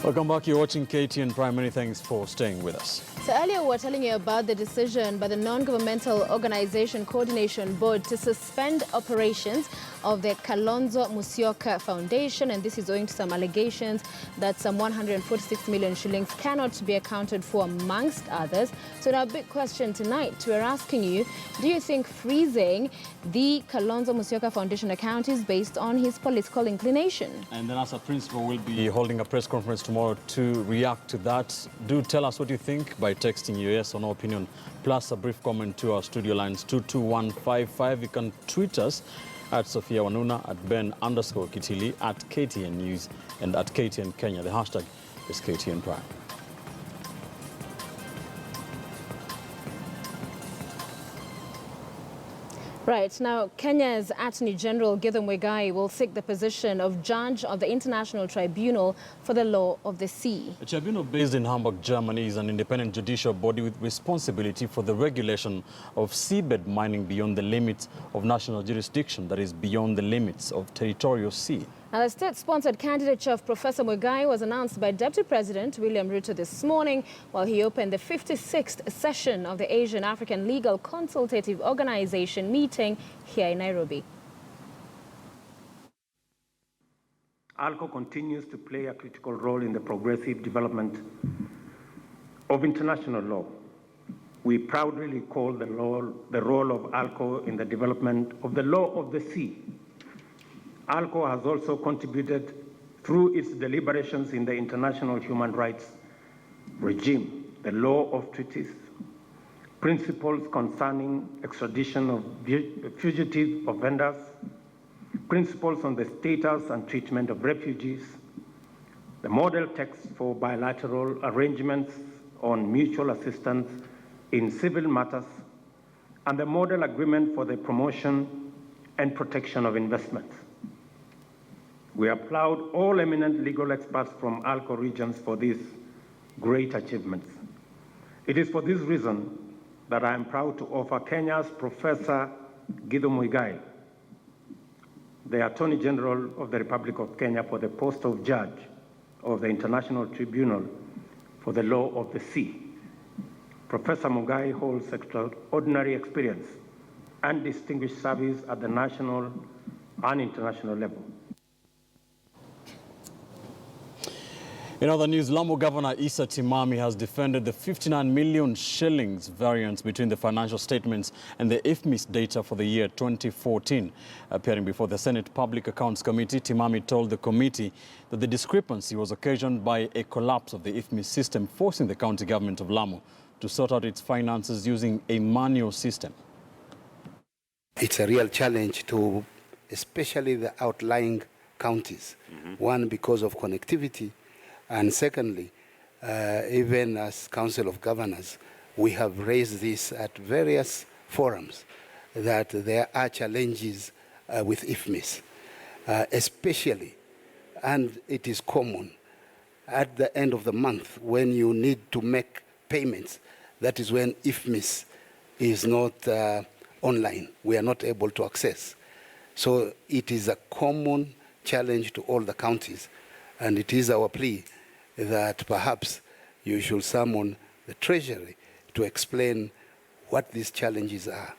Welcome back. You're watching KTN Prime. Many thanks for staying with us. So earlier we were telling you about the decision by the Non-Governmental Organization Coordination Board to suspend operations of the Kalonzo Musyoka Foundation, and this is owing to some allegations that some 146 million shillings cannot be accounted for, amongst others. So now, big question tonight, we're asking you, do you think freezing the Kalonzo Musyoka Foundation account is based on his political inclination? And then as a principal, we'll be holding a press conference tomorrow to react to that. Do tell us what you think by texting your yes or no opinion, plus a brief comment to our studio lines 22155. You can tweet us at Sophia Wanuna, at Ben_Kitili, at KTN News, and at KTN Kenya. The hashtag is KTN Prime. Right, now Kenya's Attorney General Githu Muigai will seek the position of Judge of the International Tribunal for the Law of the Sea. The tribunal based in Hamburg, Germany is an independent judicial body with responsibility for the regulation of seabed mining beyond the limits of national jurisdiction, that is beyond the limits of territorial sea. Now, the state-sponsored candidature of Professor Muigai was announced by Deputy President William Ruto this morning while he opened the 56th session of the Asian African Legal Consultative Organization meeting here in Nairobi. ALCO continues to play a critical role in the progressive development of international law. We proudly recall the role of ALCO in the development of the law of the sea. ALCO has also contributed through its deliberations in the international human rights regime, the law of treaties, principles concerning extradition of fugitive offenders, principles on the status and treatment of refugees, the model text for bilateral arrangements on mutual assistance in civil matters, and the model agreement for the promotion and protection of investments. We applaud all eminent legal experts from ALCO regions for these great achievements. It is for this reason that I am proud to offer Kenya's Professor Githu Muigai, the Attorney General of the Republic of Kenya, for the post of Judge of the International Tribunal for the Law of the Sea. Professor Muigai holds extraordinary experience and distinguished service at the national and international level. In other news, Lamu Governor Issa Timami has defended the 59 million shillings variance between the financial statements and the IFMIS data for the year 2014. Appearing before the Senate Public Accounts Committee, Timami told the committee that the discrepancy was occasioned by a collapse of the IFMIS system, forcing the county government of Lamu to sort out its finances using a manual system. It's a real challenge to especially the outlying counties. One, because of connectivity. And secondly, even as Council of Governors, we have raised this at various forums that there are challenges with IFMIS, especially, and it is common, at the end of the month when you need to make payments, that is when IFMIS is not online. We are not able to access. So it is a common challenge to all the counties, and it is our plea that perhaps you should summon the Treasury to explain what these challenges are.